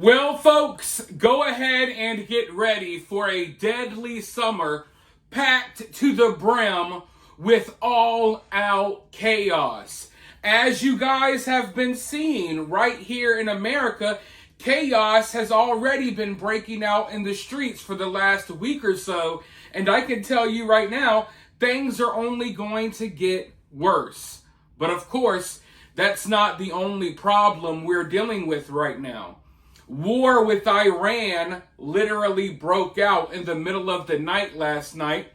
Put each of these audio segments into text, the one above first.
Well, folks, go ahead and get ready for a deadly summer packed to the brim with all-out chaos. As you guys have been seeing right here in America, chaos has already been breaking out in the streets for the last week or so, and I can tell you right now, things are only going to get worse. But of course, that's not the only problem we're dealing with right now. War with Iran literally broke out in the middle of the night last night.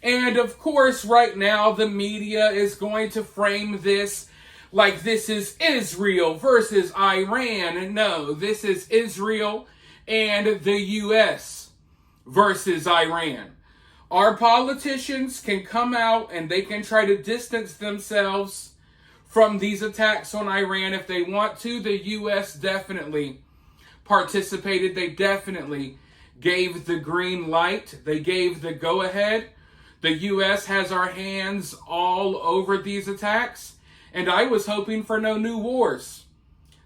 And of course, right now, the media is going to frame this like this is Israel versus Iran. No, this is Israel and the U.S. versus Iran. Our politicians can come out and they can try to distance themselves from these attacks on Iran if they want to. The U.S. definitely participated. They definitely gave the green light. They gave the go-ahead. The U.S. has our hands all over these attacks, and I was hoping for no new wars.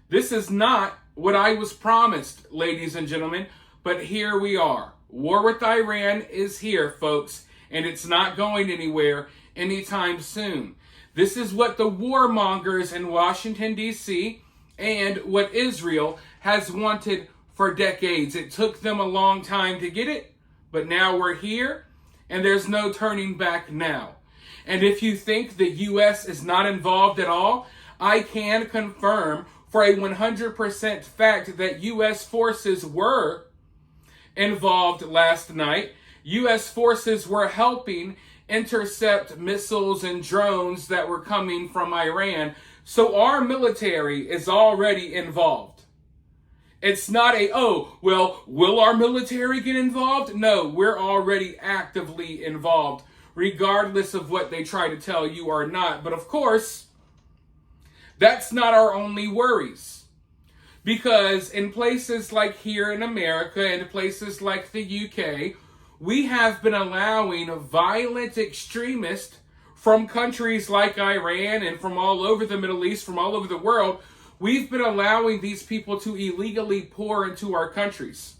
This is not what I was promised, ladies and gentlemen, but here we are. War with Iran is here, folks, and it's not going anywhere anytime soon. This is what the warmongers in Washington, D.C., and what Israel has wanted for decades. It took them a long time to get it, but now we're here, and there's no turning back now. And if you think the U.S. is not involved at all, I can confirm for a 100% fact that U.S. forces were involved last night. U.S. forces were helping intercept missiles and drones that were coming from Iran. So our military is already involved. It's not will our military get involved? No, we're already actively involved, regardless of what they try to tell you or not. But of course, that's not our only worries. Because in places like here in America and places like the UK, we have been allowing violent extremists from countries like Iran and from all over the Middle East, from all over the world. We've been allowing these people to illegally pour into our countries.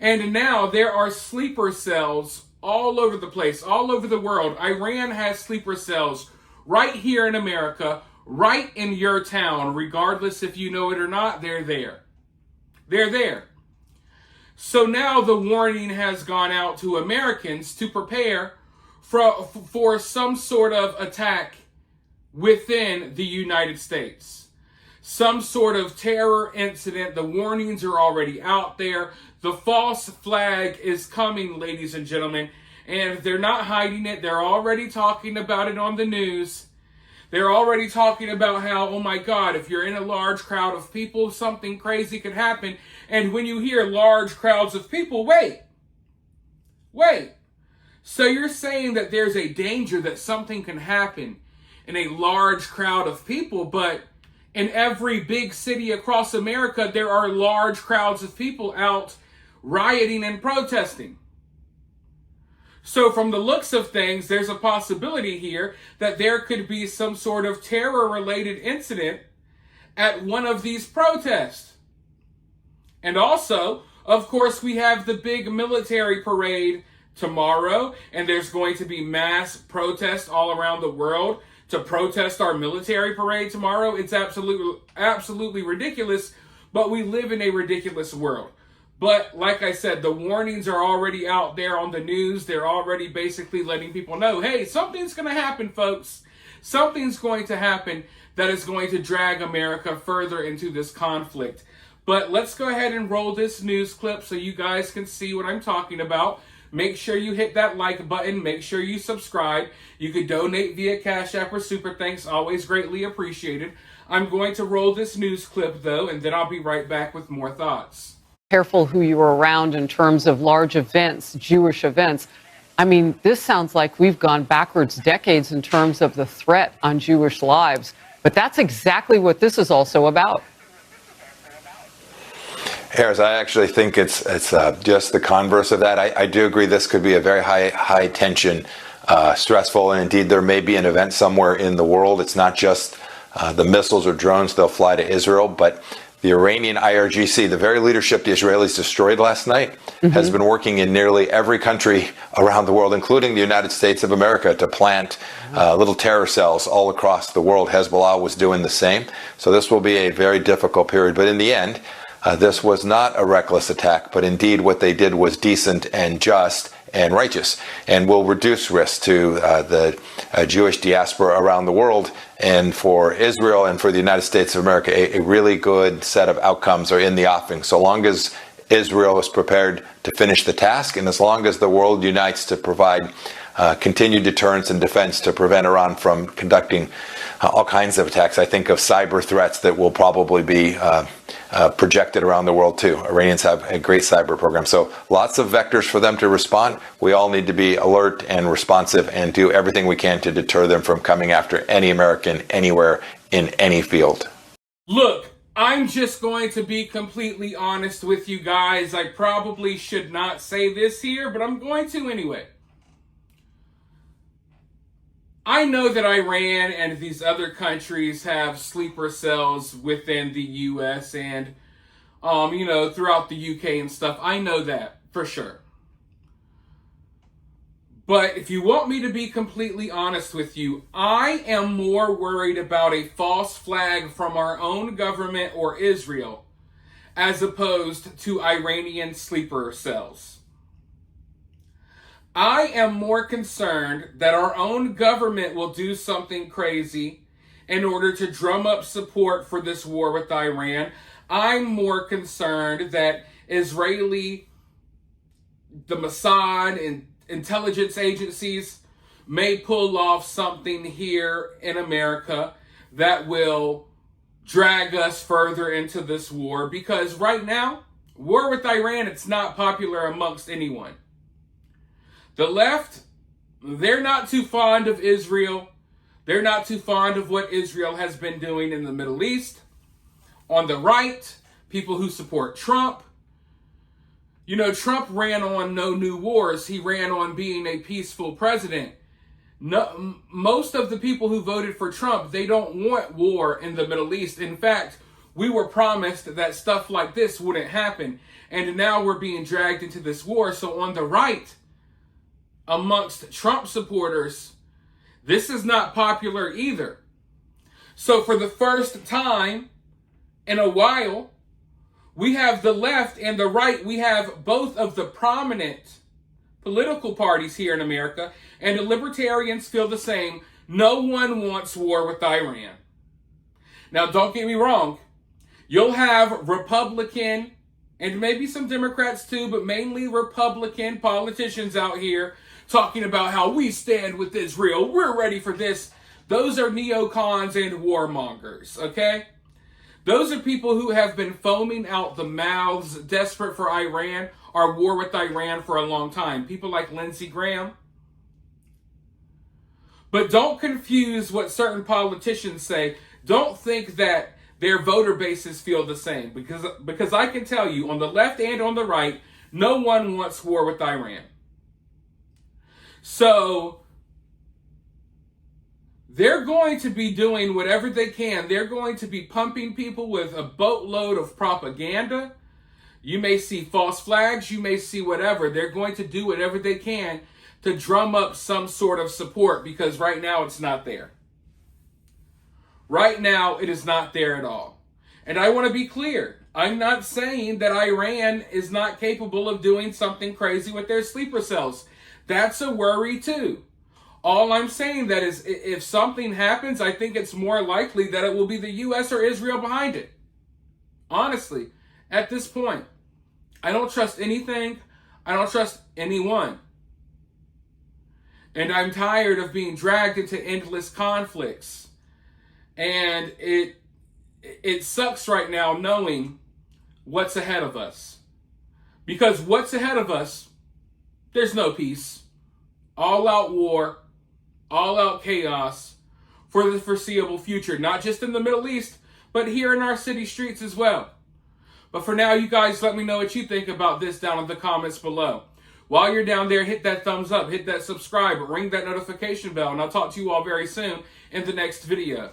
And now there are sleeper cells all over the place, all over the world. Iran has sleeper cells right here in America, right in your town, regardless if you know it or not, they're there. They're there. So now the warning has gone out to Americans to prepare for some sort of attack within the United States. Some sort of terror incident. The warnings are already out there. The false flag is coming, ladies and gentlemen. And they're not hiding it. They're already talking about it on the news. They're already talking about how, oh my God, if you're in a large crowd of people, something crazy could happen. And when you hear large crowds of people, wait. So you're saying that there's a danger that something can happen in a large crowd of people, but in every big city across America, there are large crowds of people out rioting and protesting. So from the looks of things, there's a possibility here that there could be some sort of terror-related incident at one of these protests. And also, of course, we have the big military parade tomorrow, and there's going to be mass protests all around the world to protest our military parade tomorrow. It's absolutely ridiculous, but we live in a ridiculous world. But like I said, the warnings are already out there on the news. They're already basically letting people know, hey, something's going to happen, folks. Something's going to happen that is going to drag America further into this conflict. But let's go ahead and roll this news clip so you guys can see what I'm talking about. Make sure you hit that like button. Make sure you subscribe. You can donate via Cash App or Super Thanks. Always greatly appreciated. I'm going to roll this news clip, though, and then I'll be right back with more thoughts. Careful who you are around in terms of large events, Jewish events. I mean, this sounds like we've gone backwards decades in terms of the threat on Jewish lives. But that's exactly what this is also about. Harris, I actually think it's just the converse of that. I do agree this could be a very high tension, stressful, and indeed there may be an event somewhere in the world. It's not just the missiles or drones they'll fly to Israel, but The Iranian IRGC, the very leadership the Israelis destroyed last night, has been working in nearly every country around the world, including the United States of America, to plant little terror cells all across the world. Hezbollah was doing the same. So this will be a very difficult period. But in the end, this was not a reckless attack, but indeed what they did was decent and just and righteous, and will reduce risk to the Jewish diaspora around the world. And for Israel and for the United States of America, a really good set of outcomes are in the offing, so long as Israel is prepared to finish the task, and as long as the world unites to provide continued deterrence and defense to prevent Iran from conducting all kinds of attacks. I think of cyber threats that will probably be projected around the world too. Iranians have a great cyber program. So lots of vectors for them to respond. We all need to be alert and responsive and do everything we can to deter them from coming after any American anywhere in any field. Look, I'm just going to be completely honest with you guys. I probably should not say this here, but I'm going to anyway. I know that Iran and these other countries have sleeper cells within the U.S. and, throughout the UK and stuff. I know that for sure. But if you want me to be completely honest with you, I am more worried about a false flag from our own government or Israel as opposed to Iranian sleeper cells. I am more concerned that our own government will do something crazy in order to drum up support for this war with Iran. I'm more concerned that the Mossad and intelligence agencies may pull off something here in America that will drag us further into this war. Because right now, war with Iran, it's not popular amongst anyone. The left, they're not too fond of Israel. They're not too fond of what Israel has been doing in the Middle East. On the right, people who support Trump. Trump ran on no new wars. He ran on being a peaceful president. No, most of the people who voted for Trump, they don't want war in the Middle East. In fact, we were promised that stuff like this wouldn't happen. And now we're being dragged into this war. So on the right, amongst Trump supporters, this is not popular either. So for the first time in a while, we have the left and the right. We have both of the prominent political parties here in America, and the libertarians feel the same. No one wants war with Iran. Now, don't get me wrong. You'll have Republican and maybe some Democrats too, but mainly Republican politicians out here talking about how we stand with Israel. We're ready for this. Those are neocons and warmongers, okay? Those are people who have been foaming out the mouths, desperate for Iran or war with Iran for a long time. People like Lindsey Graham. But don't confuse what certain politicians say. Don't think that their voter bases feel the same. Because I can tell you, on the left and on the right, no one wants war with Iran. So they're going to be doing whatever they can. They're going to be pumping people with a boatload of propaganda. You may see false flags. You may see whatever. They're going to do whatever they can to drum up some sort of support, because right now it's not there. Right now it is not there at all. And I want to be clear. I'm not saying that Iran is not capable of doing something crazy with their sleeper cells. That's a worry too. All I'm saying that is, if something happens, I think it's more likely that it will be the U.S. or Israel behind it. Honestly, at this point, I don't trust anything. I don't trust anyone. And I'm tired of being dragged into endless conflicts. And it sucks right now knowing what's ahead of us. Because what's ahead of us, there's no peace. All out war, all out chaos for the foreseeable future. Not just in the Middle East, but here in our city streets as well. But for now, you guys, let me know what you think about this down in the comments below. While you're down there, hit that thumbs up, hit that subscribe, ring that notification bell, and I'll talk to you all very soon in the next video.